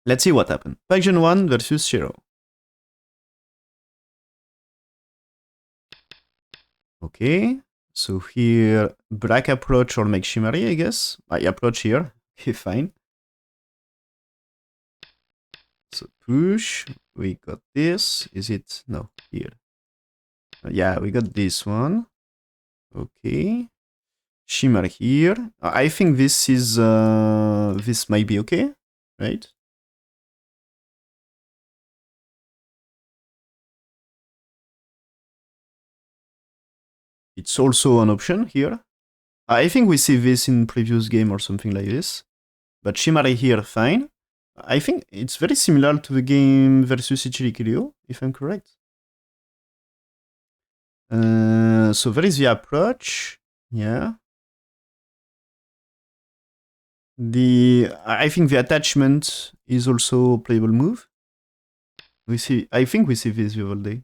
Let's see what happened. Pak Jungwhan versus Shiro. Okay, so here black approach or make Shimari, I guess. I approach here. Okay, fine. So push. We got this. Is it? No, here. Yeah, we got this one. Okay. Shimmer here. I think this is this might be okay, right? It's also an option here. I think we see this in previous game or something like this. But Shimari here, fine. I think it's very similar to the game versus Ichirikiryu, if I'm correct. So there is the approach. Yeah. I think the attachment is also a playable move. I think we see this the other day.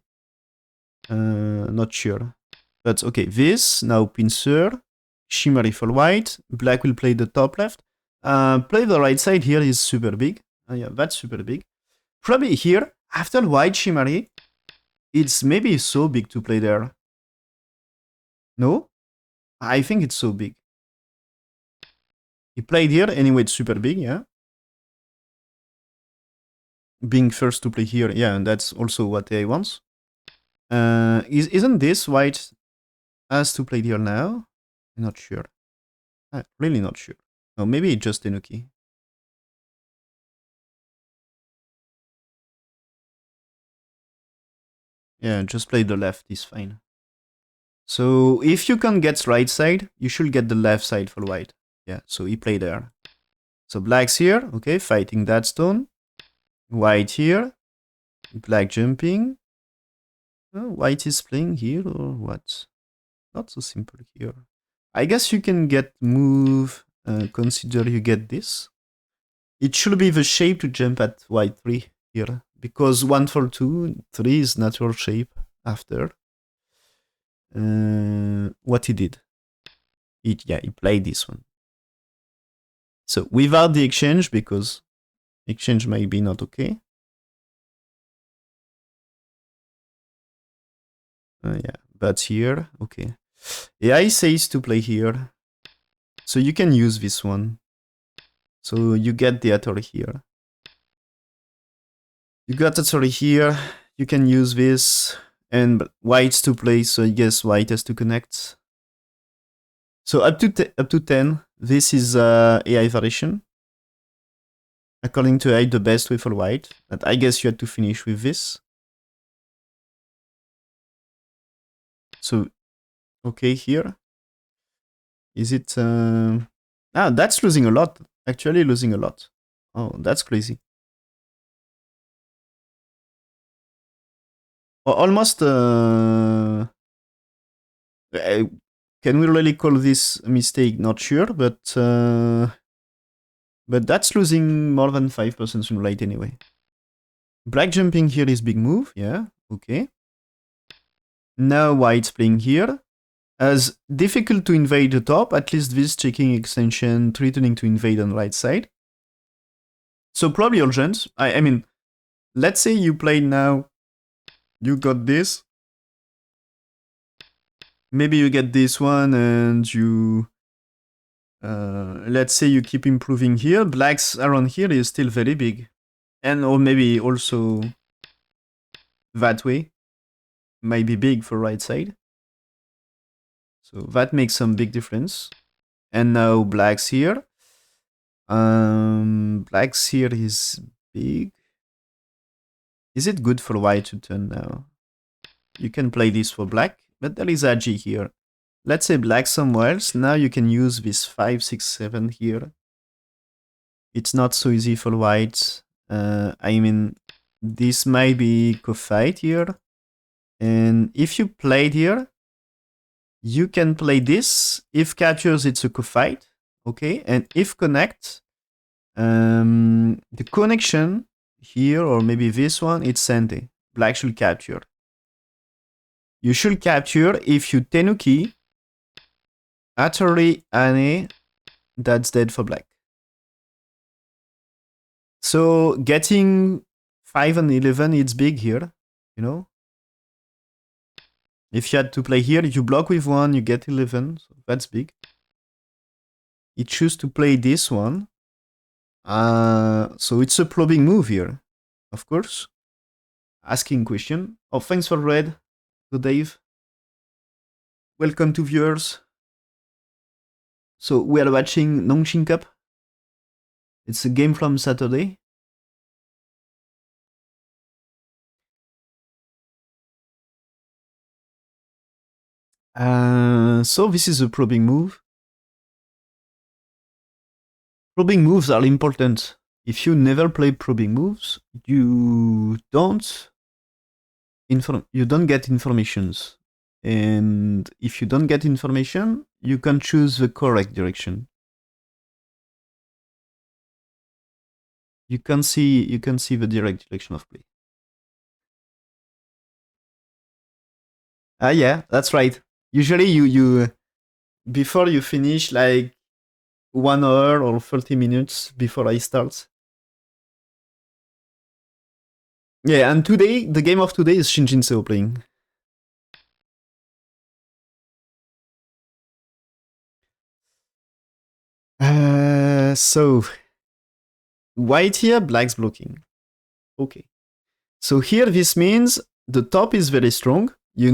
Not sure. But okay, this, now pincer, Shimmery for white, black will play the top left. Play the right side here is super big. Yeah, that's super big. Probably here, after white Shimmery, it's maybe so big to play there. No? I think it's so big. He played here, anyway, it's super big, yeah. Being first to play here, yeah, and that's also what AI wants. Isn't this white has to play here now? I'm not sure. Really not sure. No, maybe just Enoki. Yeah, just play the left is fine. So if you can get right side, you should get the left side for white. Yeah, so he played there. So black's here, okay, fighting that stone. White here. Black jumping. White is playing here or what? Not so simple here. I guess you can get move, consider you get this. It should be the shape to jump at white 3 here. Because 1 for 2, 3 is natural shape after. What he did. He played this one. So without the exchange, because exchange might be not okay. Yeah, but here, okay. AI says to play here. So you can use this one. So you get the Atari here. You got Atari here. You can use this. And white's to play, so I guess white has to connect. So up to 10, this is AI variation. According to AI, the best way for white. But I guess you had to finish with this. So, okay, here. Is it... that's losing a lot. Actually losing a lot. Oh, that's crazy. Almost... can we really call this a mistake? Not sure, but that's losing more than 5% swing rate anyway. Black jumping here is big move, yeah, okay. Now white's playing here. As difficult to invade the top, at least this checking extension, threatening to invade on the right side. So probably urgent. I mean, let's say you play now, you got this. Maybe you get this one and you... let's say you keep improving here. Blacks around here is still very big. And or maybe also that way might be big for right side. So that makes some big difference. And now blacks here. Blacks here is big. Is it good for white to turn now? You can play this for black, but there is Agi here. Let's say black somewhere else. Now you can use this 5, 6, 7 here. It's not so easy for white. I mean, this might be co-fight here. And if you played here, you can play this. If captures, it's a co-fight. Okay, and if connect, the connection here, or maybe this one, it's Sente. Black should capture. You should capture if you Tenuki, Atari, Ane, that's dead for black. So getting 5 and 11, it's big here, you know? If you had to play here, you block with 1, you get 11, so that's big. He choose to play this one. So it's a probing move here, of course. Asking question. Oh, thanks for red. Good Dave. Welcome to viewers. So we are watching Nongshim Cup. It's a game from Saturday. So this is a probing move. Probing moves are important. If you never play probing moves, you don't get informations. And if you don't get information, you can choose the correct direction. You can see the direct direction of play. Yeah, that's right. Usually you before you finish like 1 hour or 30 minutes before I start. Yeah, and today, the game of today is Shinjin Seo playing. So white here, black's blocking. Okay. So here this means the top is very strong. You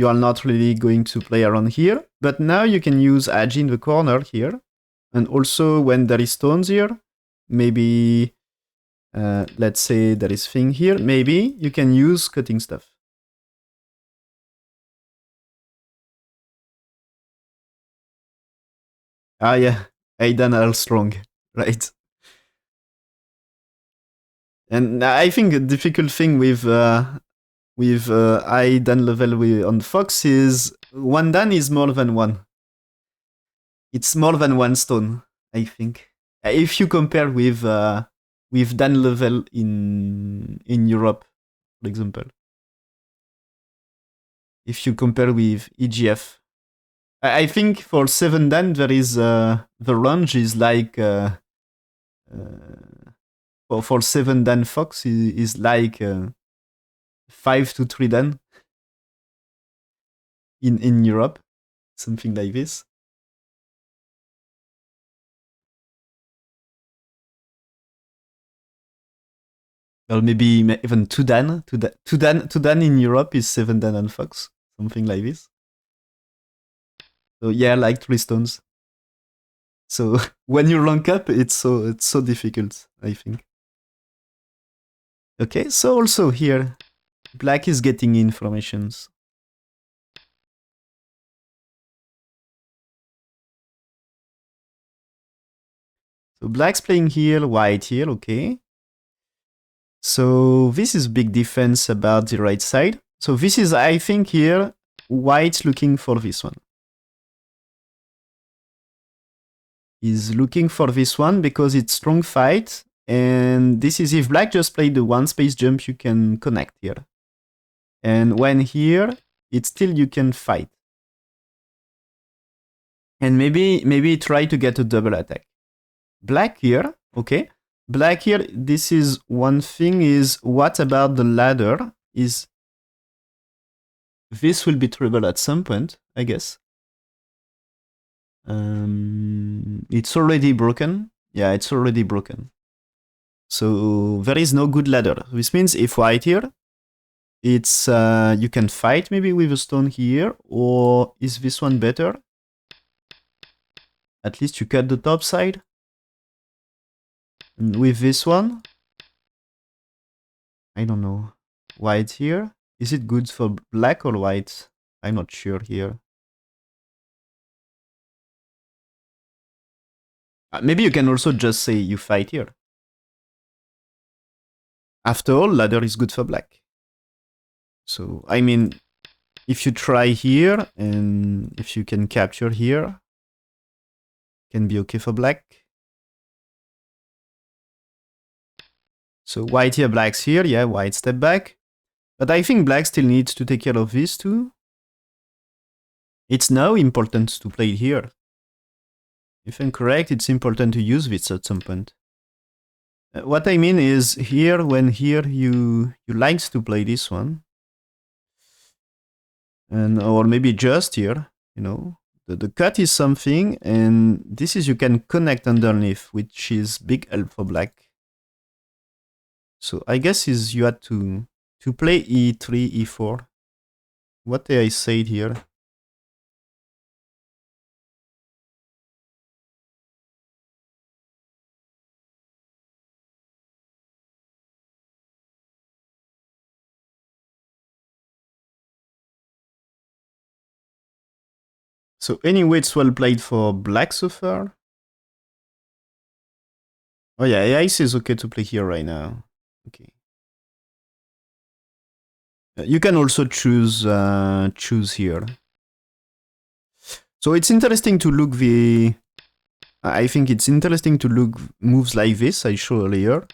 are not really going to play around here, but now you can use Agi in the corner here. And also when there is stones here, maybe let's say there is thing here, maybe you can use cutting stuff. Ah yeah, Aidan are strong, right? And I think a difficult thing with high Dan level on Fox is 1 Dan is more than 1. It's more than 1 stone, I think. If you compare with Dan level in Europe, for example. If you compare with EGF. I think for 7 Dan there is the range is like for 7 Dan Fox is like 5 to 3 Dan in Europe, something like this. Or maybe even 2 Dan. 2 Dan in Europe is 7 Dan and Fox, something like this. So yeah, like 3 stones. So when you rank up, it's so difficult, I think. Okay, so also here, black is getting informations. So black's playing here, white here, okay. So this is big defense about the right side. So this is, I think here, white looking for this one. Is looking for this one because it's strong fight. And this is if black just played the one space jump, you can connect here. And when here, it's still you can fight. And maybe try to get a double attack. Black here, okay. Black here, this is one thing is, what about the ladder? Is this will be trouble at some point, I guess. It's already broken. Yeah, it's already broken. So there is no good ladder. This means if white here, it's you can fight maybe with a stone here, or is this one better? At least you cut the top side. And with this one, I don't know. White here. Is it good for black or white? I'm not sure here. Maybe you can also just say you fight here. After all, ladder is good for black. So, I mean, if you try here, and if you can capture here, can be okay for black. So white here, black's here. Yeah, white step back. But I think black still needs to take care of these two. It's now important to play here. If I'm correct, it's important to use this at some point. What I mean is here, when here you likes to play this one, and or maybe just here, you know, the cut is something, and this is you can connect underneath, which is big help for black. So I guess is you had to play e3, e4. What did I say here? So anyway, it's well played for black so far. Oh yeah, ace is okay to play here right now. Okay. You can also choose here. So it's interesting to look the. I think it's interesting to look moves like this I showed earlier,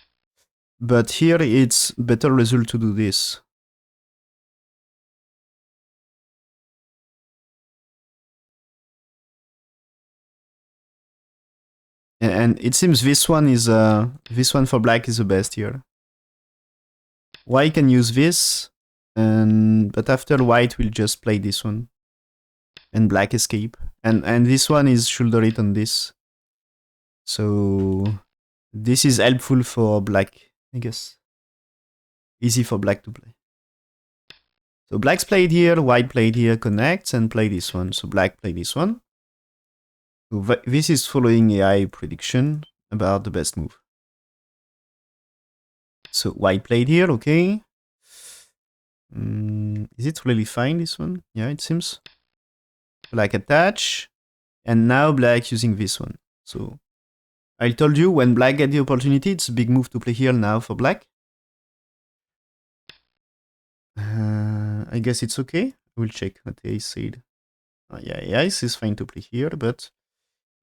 but here it's better result to do this. And it seems this one for black is the best here. White can use this, but after white will just play this one, and black escape, and this one is shoulder it on this. So this is helpful for black, I guess. Easy for black to play. So black's played here, white played here, connects, and play this one. So black play this one. So this is following AI prediction about the best move. So white played here, okay. Is it really fine, this one? Yeah, it seems. Black attach, and now black using this one. So I told you, when black get the opportunity, it's a big move to play here now for black. I guess it's okay. We'll check what the ace said. Yeah, ace is fine to play here, but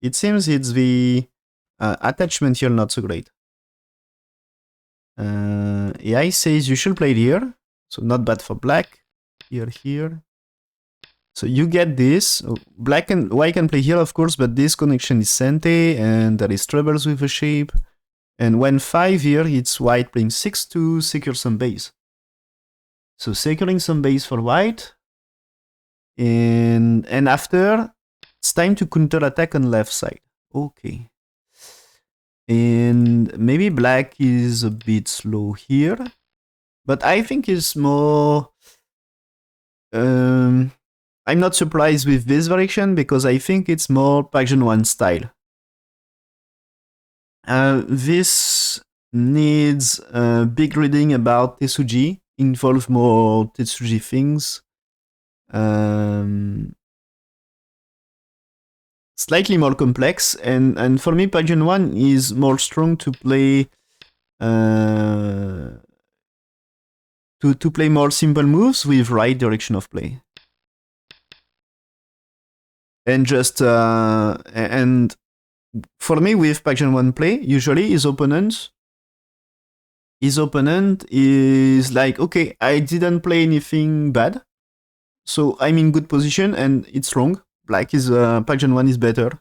it seems it's the attachment here not so great. AI says you should play it here, so not bad for black. Here. So you get this. Black and white can play here, of course, but this connection is sente, and there is troubles with the shape. And when 5 here, it's white playing 6 to secure some base. So securing some base for white. And after, it's time to counterattack on left side. Okay. And maybe black is a bit slow here. But I think it's more... I'm not surprised with this variation because I think it's more Park Jungwhan style. This needs big reading about Tetsuji, involve more Tetsuji things. Slightly more complex, and for me, Park Jungwhan is more strong to play to play more simple moves with right direction of play. And just and for me, with Park Jungwhan play, usually his opponent is like, okay, I didn't play anything bad, so I'm in good position, and it's wrong. Black is Park Jungwhan is better.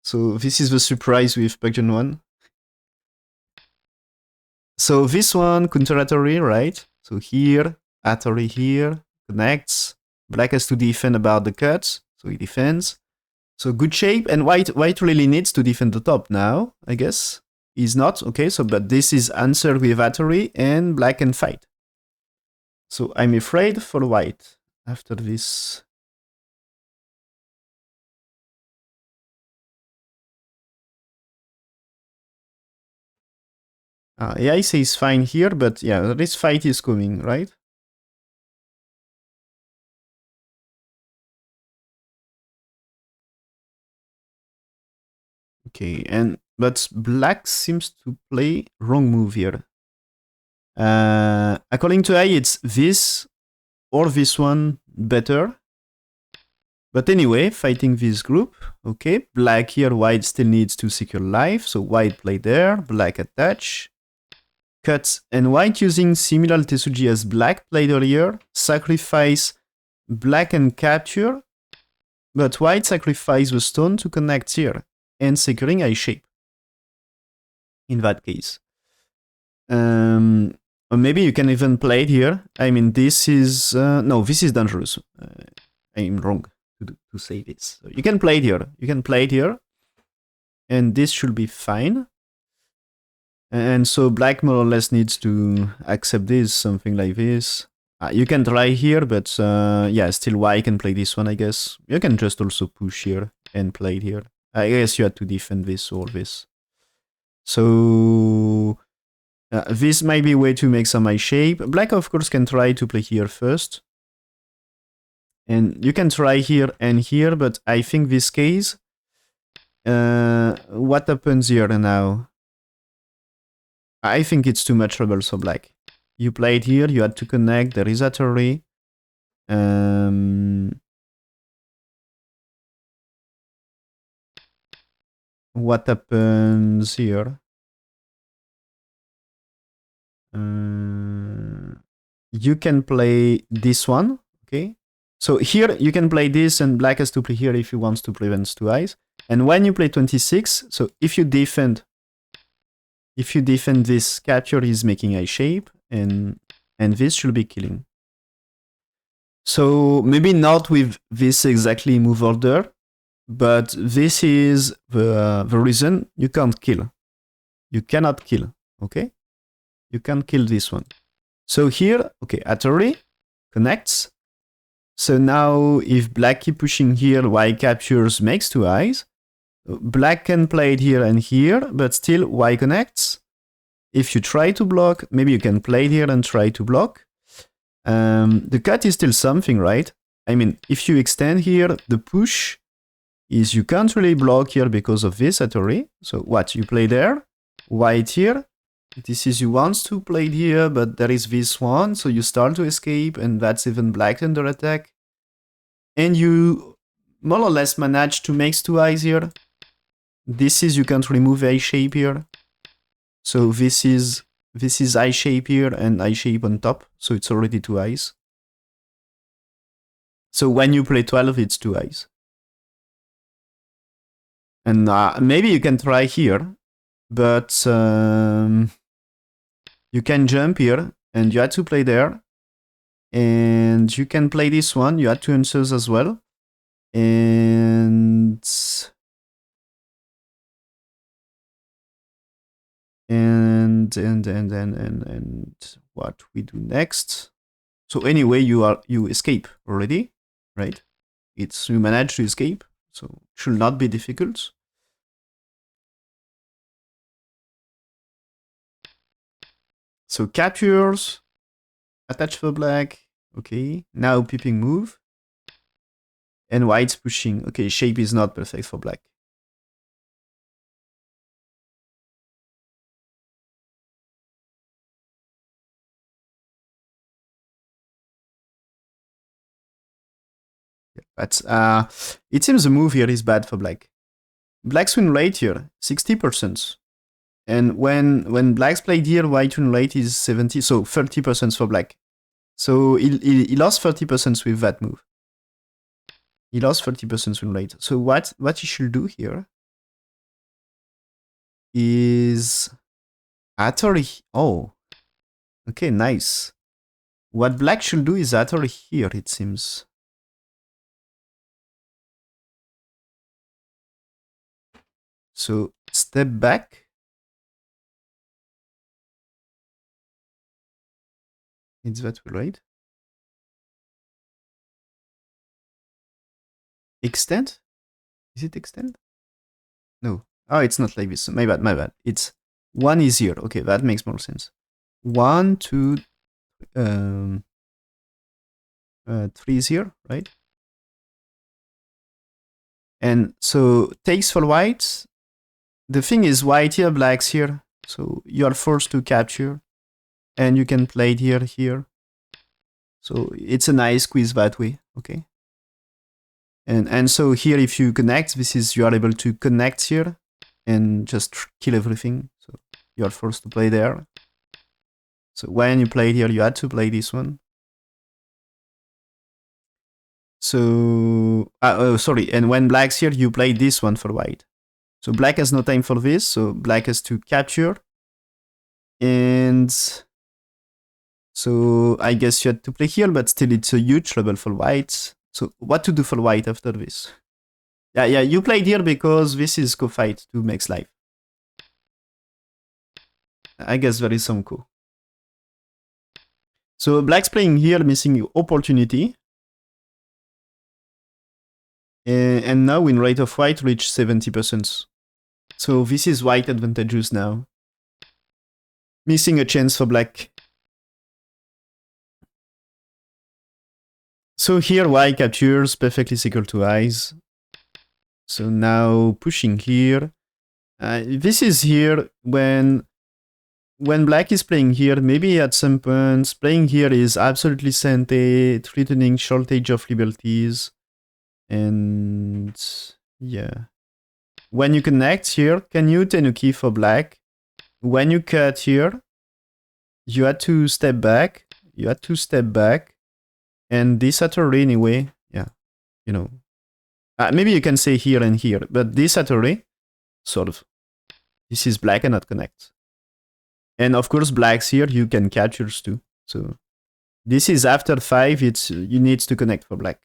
So this is the surprise with Park Jungwhan. So this one, counter Atari, right? So here, Atari here, connects. Black has to defend about the cuts, so he defends. So good shape, and white really needs to defend the top now, I guess. He's not, okay, so but this is answered with Atari, and black can fight. So I'm afraid for white after this. Yeah, I say it's fine here, but yeah, this fight is coming, right? Okay, but black seems to play wrong move here. According to I, it's this or this one better. But anyway, fighting this group. Okay, black here, white still needs to secure life, so white play there, black attach. Cut, and white using similar Tetsuji as black played earlier, sacrifice black and capture, but white sacrifice the stone to connect here, and securing I shape. in that case. Or maybe you can even play it here. I mean, this is no, this is dangerous. I'm wrong to say this. So you can play it here. You can play it here, and this should be fine. And so black more or less needs to accept this, something like this. You can try here, but yeah, still white can play this one, I guess. You can just also push here and play it here. I guess you had to defend this or this. So this might be a way to make some eye shape. Black, of course, can try to play here first. And you can try here and here, but I think this case, what happens here now? I think it's too much trouble for black. You played here, you had to connect, there is a array. What happens here? You can play this one, okay? So here you can play this and black has to play here if he wants to prevent two eyes. And when you play 26, so if you defend this, capture is making eye shape and this should be killing. So maybe not with this exactly move order, but this is the reason you can't kill. You cannot kill, okay? You can't kill this one. So here, okay, Atari connects. So now if black keep pushing here, white captures makes two eyes. Black can play it here and here, but still white connects. If you try to block, maybe you can play it here and try to block. The cut is still something, right? I mean, if you extend here, the push is you can't really block here because of this Atari. So what? You play there, white here. This is you want to play here, but there is this one, so you start to escape, and that's even black under attack. And you more or less manage to make two eyes here. This is you can't remove eye shape here. So this is eye shape here and eye shape on top, so it's already two eyes. So when you play 12, it's two eyes. And maybe you can try here, but you can jump here, and you had to play there. And you can play this one, you had two answers as well. And what we do next. So anyway, you escape already, right? You manage to escape, so should not be difficult. So captures, attach for black, okay. Now peeping move. And white's pushing. Okay, shape is not perfect for black. But it seems the move here is bad for black. Black's win rate here, 60%. And when black's played here, white win rate is 70, so 30% for black. So he lost 30% with that move. He lost 30% win rate. So what he should do here is Atari. Oh, okay, nice. What black should do is Atari here, it seems. So step back. It's that way, right? Extend? Is it extend? No. Oh, it's not like this. My bad. It's 1 is here. Okay, that makes more sense. 1, 2, 3 is here, right? And so takes for white. The thing is white here, black's here. So you are forced to capture. And you can play it here. So it's a nice squeeze that way, okay? And so here, if you connect, you are able to connect here and just kill everything. So you are forced to play there. So when you played here, you had to play this one. So, sorry, and when black's here, you play this one for white. So black has no time for this, so black has to capture. And so I guess you had to play here, but still it's a huge trouble for white. So what to do for white after this? Yeah, you played here because this is co-fight to max life. I guess there is some co. So black's playing here, missing opportunity. And now win rate of white reach 70%. So this is white advantageous now. Missing a chance for black. So here white captures, perfectly secure to eyes. So now pushing here. This is here when black is playing here, maybe at some points, playing here is absolutely sente, threatening shortage of liberties. And yeah. When you connect here, can you tenuki for black? When you cut here, you had to step back. And this at array anyway, yeah, you know. Maybe you can say here and here, but this at array, sort of. This is black and not connect. And of course, blacks here, you can captures too. So this is after 5, you need to connect for black.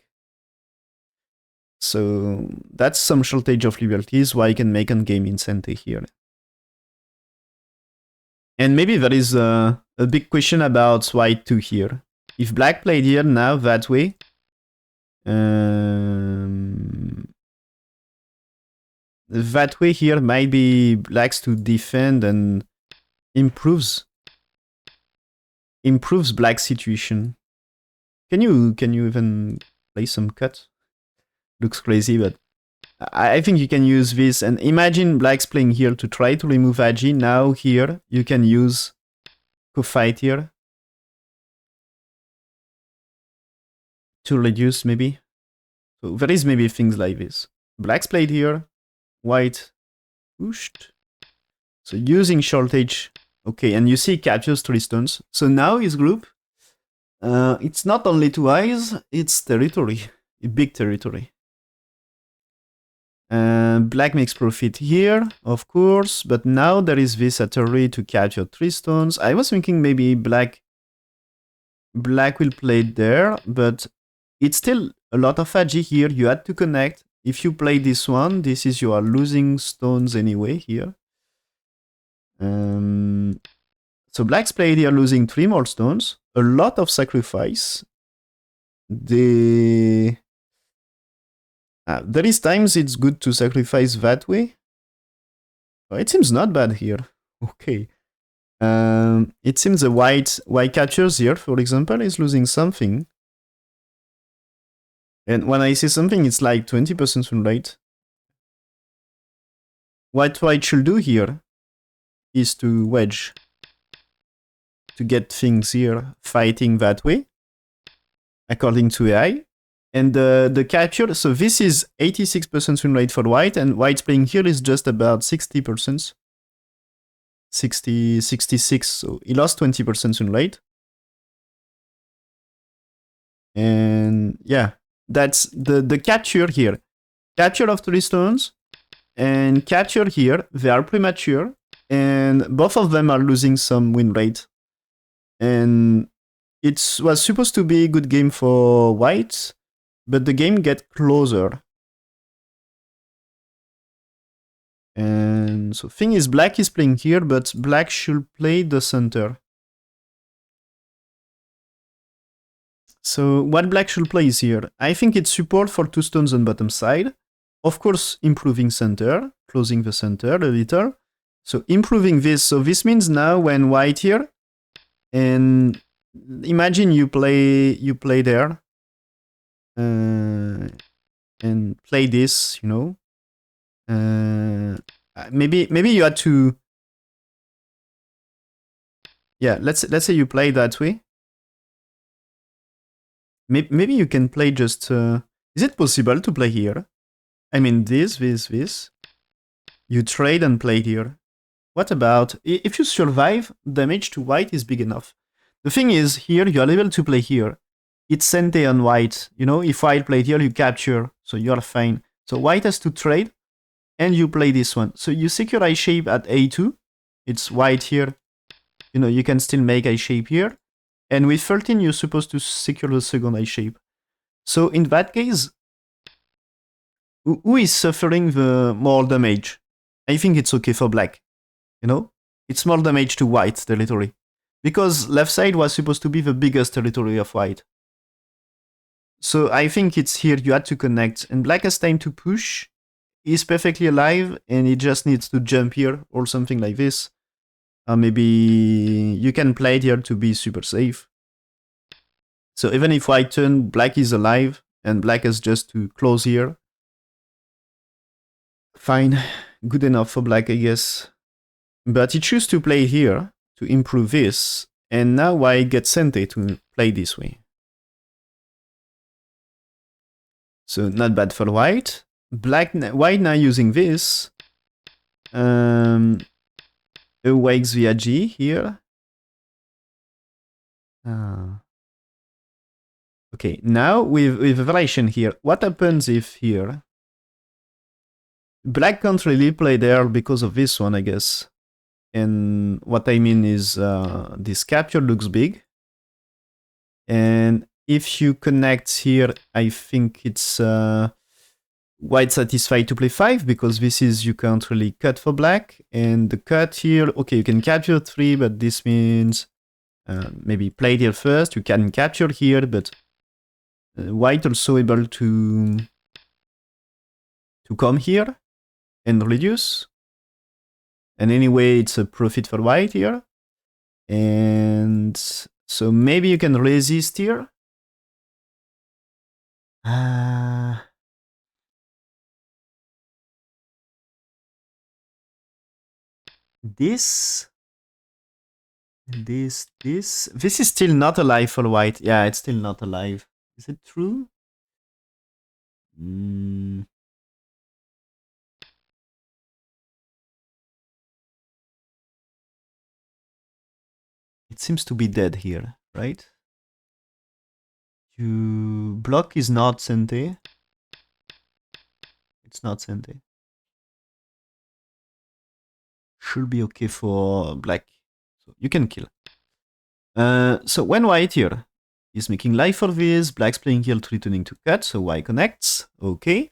So that's some shortage of liberties why I can make a game in Sente here. And maybe there is a big question about white 2 here. If black played here now that way, that way here might be blacks to defend and improves black situation. Can you even play some cut? Looks crazy, but I think you can use this. And imagine blacks playing here to try to remove Agi. Now here you can use co-fight here to reduce maybe. So there is maybe things like this. Blacks played here, white pushed. So using shortage. Okay, and you see captures 3 stones. So now his group, it's not only 2 eyes, it's territory, a big territory. Black makes profit here, of course, but now there is this at array to capture 3 stones. I was thinking maybe black will play there, but it's still a lot of agi here. You had to connect. If you play this one, you are losing stones anyway here. So blacks played here losing 3 more stones. A lot of sacrifice. There is times it's good to sacrifice that way. Oh, it seems not bad here. Okay. It seems the white captures here, for example, is losing something. And when I say something, it's like 20% win rate. What white should do here is to wedge. To get things here fighting that way. According to AI. And the capture, so this is 86% win rate for white, and white's playing here is just about 60%. 66, so he lost 20% win rate. And yeah, that's the capture here. Capture of 3 stones and capture here, they are premature, and both of them are losing some win rate. And it was supposed to be a good game for white, but the game get closer. And so thing is, black is playing here, but black should play the center. So what black should play is here. I think it's support for 2 stones on bottom side. Of course, improving center, closing the center a little. So improving this. So this means now when white here, and imagine you play there. And play this, you know. Maybe you had to. Yeah, let's say you play that way. Maybe you can play just. Is it possible to play here? I mean, this. You trade and play here. What about if you survive? Damage to white is big enough. The thing is, here you are able to play here. It's sente on white. You know, if white played here, you capture, so you're fine. So white has to trade, and you play this one. So you secure I shape at A2. It's white here. You know, you can still make I shape here. And with 13, you're supposed to secure the second I shape. So in that case, who is suffering the more damage? I think it's okay for black. You know, it's more damage to white territory. Because left side was supposed to be the biggest territory of white. So I think it's here you had to connect. And black has time to push. He's perfectly alive and he just needs to jump here or something like this. Maybe you can play it here to be super safe. So even if white turn, black is alive and black has just to close here. Fine, good enough for black, I guess. But he chose to play here to improve this. And now white gets Sente to play this way. So not bad for white. White now using this. Awakes via G here. Okay, now with a variation here, what happens if here black can't really play there because of this one, I guess. And what I mean is this capture looks big. And if you connect here, I think it's white satisfied to play 5 because this is you can't really cut for black. And the cut here, okay, you can capture 3, but this means maybe play here first. You can capture here, but white also able to come here and reduce. And anyway, it's a profit for white here. And so maybe you can resist here. This is still not alive for white. Yeah, it's still not alive. Is it true? It seems to be dead here, right? Block is not Sente. It's not Sente. Should be okay for black. So you can kill. So when white here is making life for this, black's playing here returning to cut, so white connects. Okay.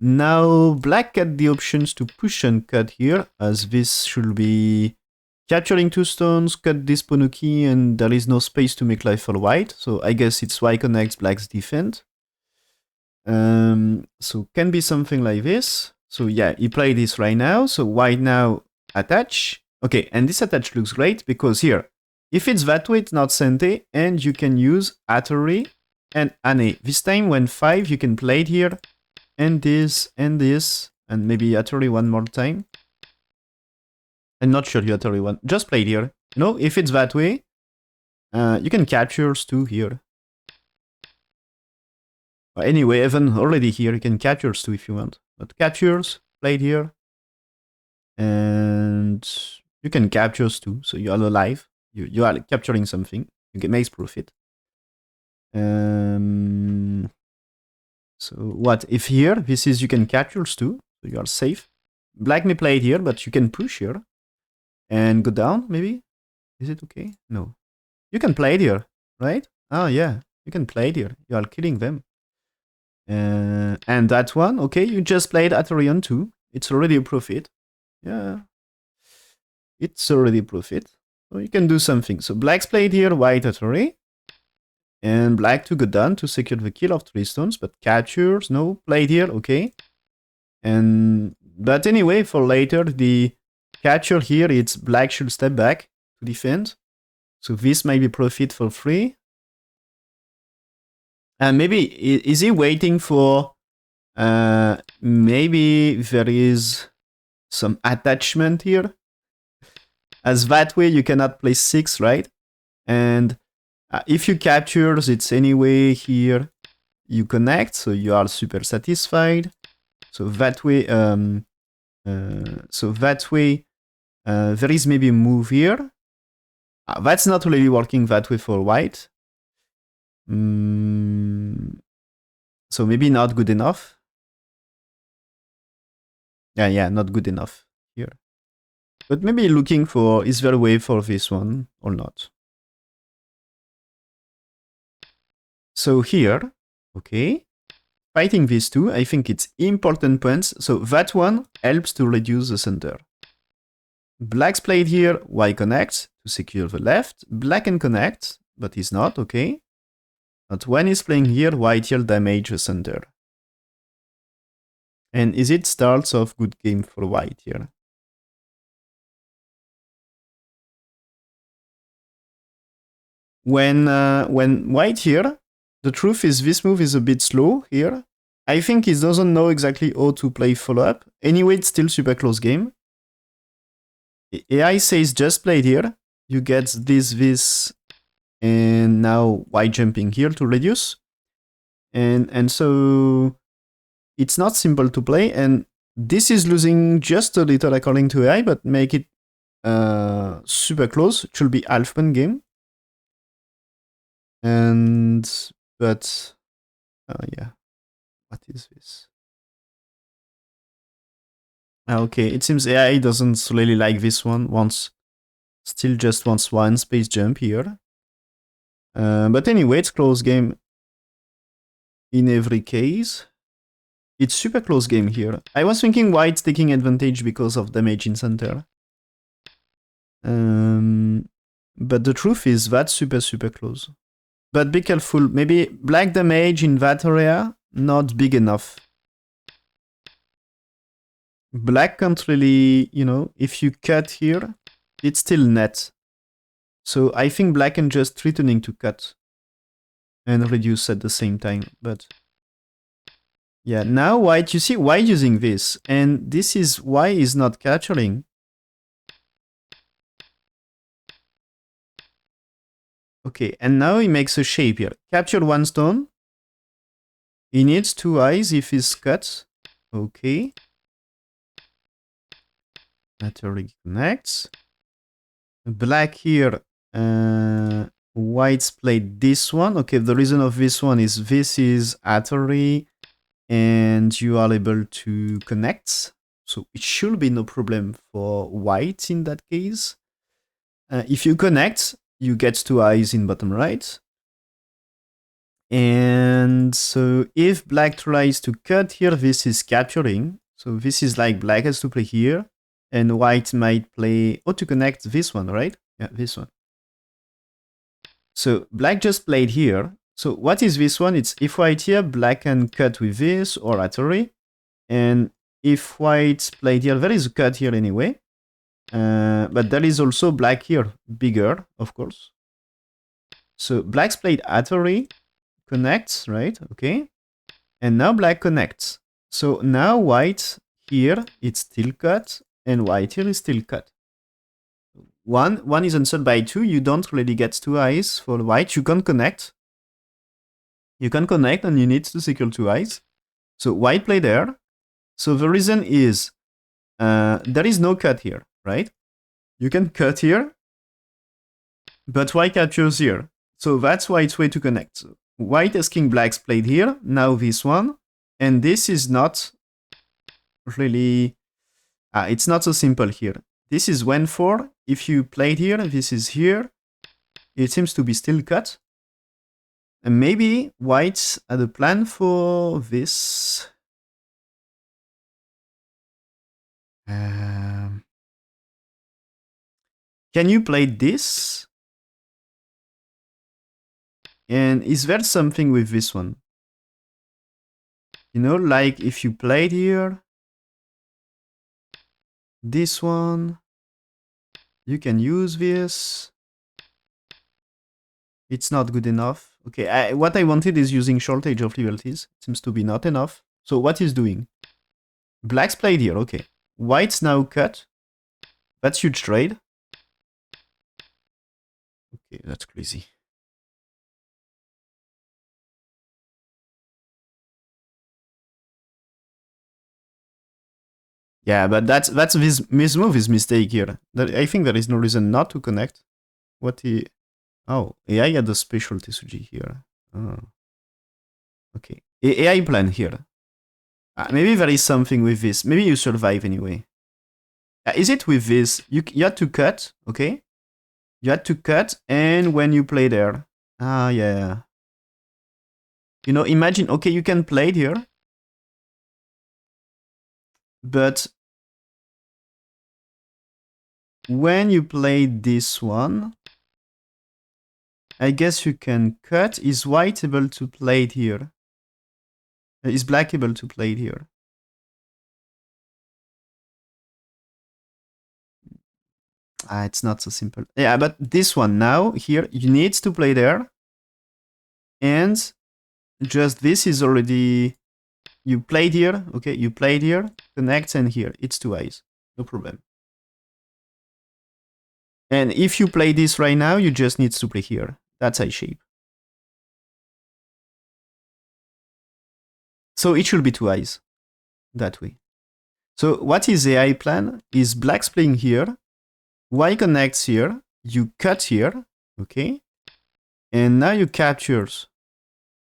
Now black had the options to push and cut here, as this should be capturing 2 stones, cut this Ponuki, and there is no space to make life for white. So I guess it's white connects, black's defend. So can be something like this. So yeah, he played this right now. So white now attach. Okay, and this attach looks great because here, if it's that way, it's not Sente, and you can use Atari and Ane. This time when 5, you can play it here, and this, and maybe Atari one more time. I'm not sure you Atari one. Just play it here. You know, if it's that way, you can captures too here. Anyway, even already here, you can captures too if you want. But captures, play it here. And you can captures too, so you are alive. You are capturing something. You get makes profit. So what if here this is you can captures too, so you are safe. Black may play it here, but you can push here and go down. Maybe is it okay? No, you can play it here, right? Oh yeah, you can play it here. You are killing them. And that one, okay, you just played Atarian too. It's already a profit. Yeah, it's already a profit. So you can do something. So black's played here, white Atari. And black to go down to secure the kill of 3 stones, but captures, no, played here, okay. But anyway, for later, the capture here, it's black should step back to defend. So this might be profit for free. And maybe, is he waiting for, maybe there is some attachment here? As that way you cannot play 6, right? And if you captures, it's anyway here, you connect, so you are super satisfied. So that way, there is maybe a move here. That's not really working that way for white. So maybe not good enough. Yeah, not good enough here. But maybe looking for, is there a way for this one or not? So here, okay, fighting these two, I think it's important points. So that one helps to reduce the center. Black's played here, white connects to secure the left. Black can connect, but he's not, okay. But when he's playing here, white here damage the center. And is it starts off good game for white here? When white here, the truth is this move is a bit slow here. I think he doesn't know exactly how to play follow-up. Anyway, it's still super close game. AI says just played here. You get this, and now white jumping here to reduce. And so it's not simple to play, and this is losing just a little according to AI, but make it super close. It should be half-point game. But yeah, what is this? Okay, it seems AI doesn't really like this one. Still just wants one space jump here. But anyway, it's close game in every case. It's super close game here. I was thinking white's taking advantage because of damage in center. But the truth is that's super close. But be careful, maybe black damage in that area, not big enough. Black can't really, if you cut here, it's still net. So I think black can just threatening to cut and reduce at the same time. But yeah, now white, you see white using this, and this is why is not capturing. Okay, and now he makes a shape here. Capture one stone. He needs two eyes if he's cut. Okay. Battery connects. Black here. White's played this one. Okay, the reason of this one is this is Atari, and you are able to connect. So it should be no problem for white in that case. If you connect, you get two eyes in bottom right. And so if black tries to cut here, this is capturing. So this is like black has to play here, and white might play, to connect this one, right? Yeah, this one. So black just played here. So what is this one? It's if white here, black can cut with this or Atari. And if white played here, there is a cut here anyway. But there is also black here, bigger, of course. So black's played Atari, connects, right? Okay. And now black connects. So now white here, it's still cut, and white here is still cut. One is answered by two. You don't really get two eyes for white. You can connect. You can connect, and you need to secure two eyes. So white play there. So the reason is there is no cut here, right? You can cut here, but white captures here. So that's white's way to connect. So white as king black's played here. Now this one. And this is not really... it's not so simple here. This is when for. If you played here, this is here. It seems to be still cut. And maybe white had a plan for this. Can you play this? And is there something with this one? Like if you played here, this one, you can use this. It's not good enough. Okay, what I wanted is using shortage of liberties. Seems to be not enough. So what is doing? Black's played here, okay. White's now cut. That's huge trade. Okay, that's crazy. Yeah, but that's this move is mistake here. I think there is no reason not to connect. Oh, AI had a special Tsuji here. Oh. Okay, AI plan here. Maybe there is something with this. Maybe you survive anyway. Is it with this? You had to cut, okay? You had to cut, and when you play there. Ah, yeah. You know, imagine, okay, you can play it here, but when you play this one, I guess you can cut. Is white able to play it here? Is black able to play it here? Ah, it's not so simple. Yeah, but this one now, here, you need to play there. And just this is already... You played here, okay, you played here, connects, and here. It's two eyes. No problem. And if you play this right now, you just need to play here. That's eye shape. So it should be two eyes. That way. So what is the eye plan? Is black's playing here, white connects here, you cut here, okay? And now you captures.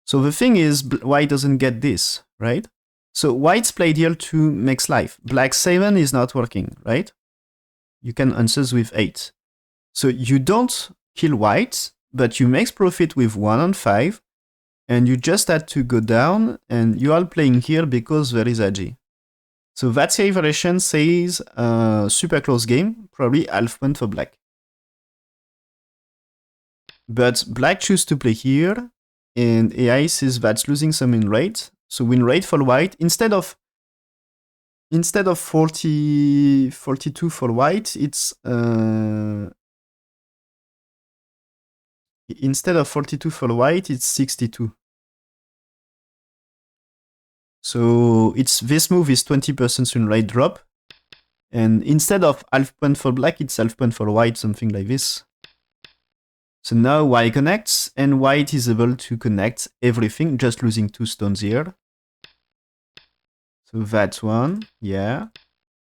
So the thing is, white doesn't get this, right? So white's played here to makes life. Black 7 is not working, right? You can answer with 8. So you don't kill white, but you make profit with 1 on 5, and you just had to go down, and you are playing here because there is AG. So that variation says super close game, probably half point for black. But black choose to play here, and AI says that's losing some win rate. So win rate for white, instead of 42 for white, it's instead of 42 for white, it's 62. So it's this move is 20% win rate drop, and instead of half point for black, it's half point for white, something like this. So now white connects, and white is able to connect everything, just losing 2 stones here. So that's one, yeah.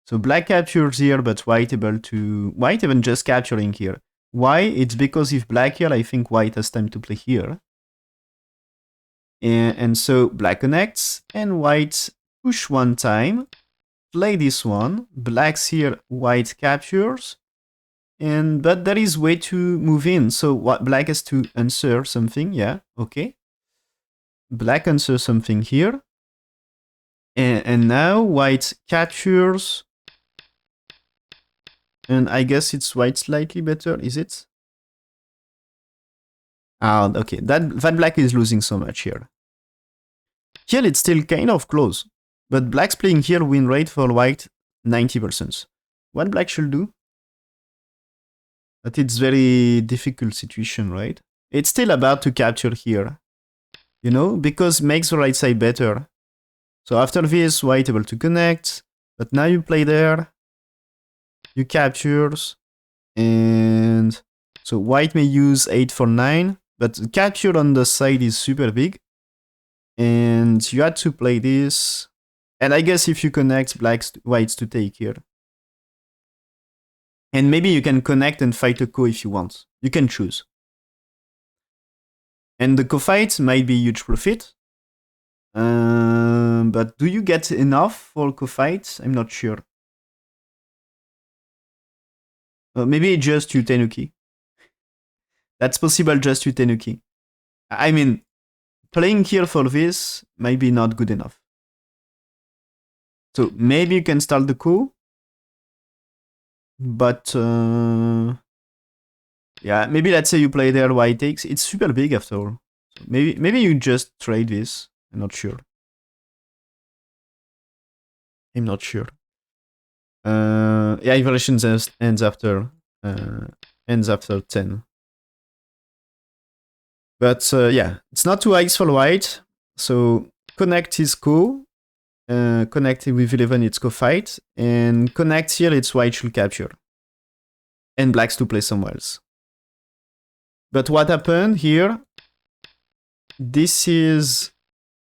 So black captures here, but white even just capturing here. Why? It's because if black here, I think white has time to play here. And so black connects, and white push one time, play this one, black's here, white captures, but there is way to move in, so what black has to answer something, yeah, okay. Black answers something here, and now white captures, and I guess it's white slightly better, is it? Ah, okay, that black is losing so much here. Here it's still kind of close, but black's playing here win rate for white 90%. What black should do? But it's very difficult situation, right? It's still about to capture here, you know, because makes the right side better. So after this, white able to connect, but now you play there, you captures, and so white may use 8 for 9, but the capture on the side is super big, and you had to play this, and I guess if you connect, white's to take here. And maybe you can connect and fight a co if you want. You can choose. And the co-fight might be huge profit. But do you get enough for co-fight? I'm not sure. Maybe just you Tenuki. That's possible, just you Tenuki. I mean, playing here for this might be not good enough. So maybe you can start the coup. But yeah, maybe let's say you play there white takes. It's super big after all. So maybe you just trade this. I'm not sure. I'm not sure. Yeah, evaluation ends after 10. But yeah, it's not two eyes for white. So connect is co. Connect with 11, it's co fight. And connect here, it's white should capture. And blacks to play somewhere else. But what happened here? This is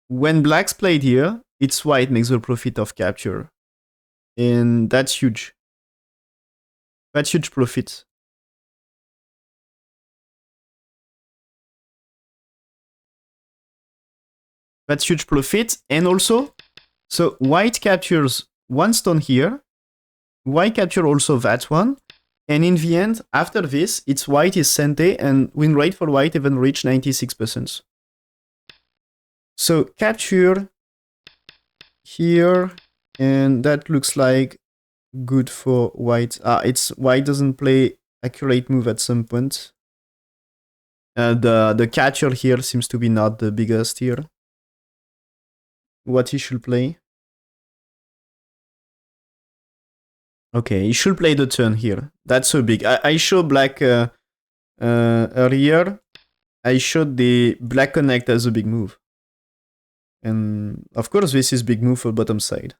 when blacks played here, it's white makes the profit of capture. And that's huge. That's huge profit. That's huge profit. And also, so white captures one stone here, white capture also that one. And in the end, after this, it's white is Sente, and win rate for white even reached 96%. So capture here, and that looks like good for white. It's white doesn't play accurate move at some point. The catcher here seems to be not the biggest here. What he should play? Okay, he should play the turn here. That's so big. I showed black earlier. I showed the black connect as a big move. And of course, this is big move for bottom side.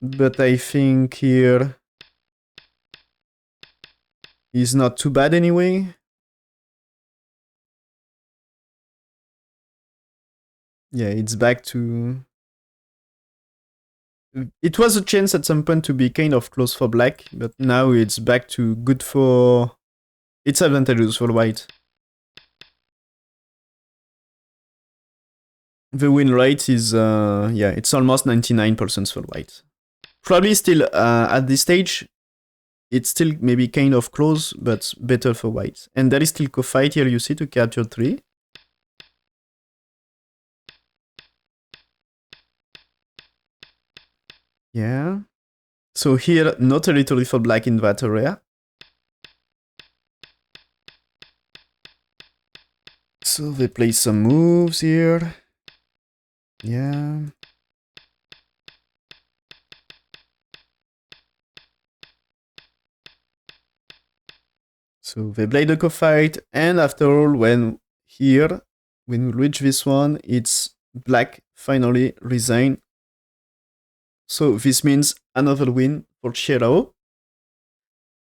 But I think here is not too bad anyway. Yeah, it's back to... It was a chance at some point to be kind of close for black, but now it's back to good for... It's advantageous for white. The win rate is, yeah, it's almost 99% for white. Probably still, at this stage, it's still maybe kind of close, but better for white. And there is still co-fight here, you see, to capture 3. Yeah. So here, no territory for black in that area. So they play some moves here. Yeah. So they play the co-fight, and after all, when we reach this one, it's black finally resign. So this means another win for Erhao.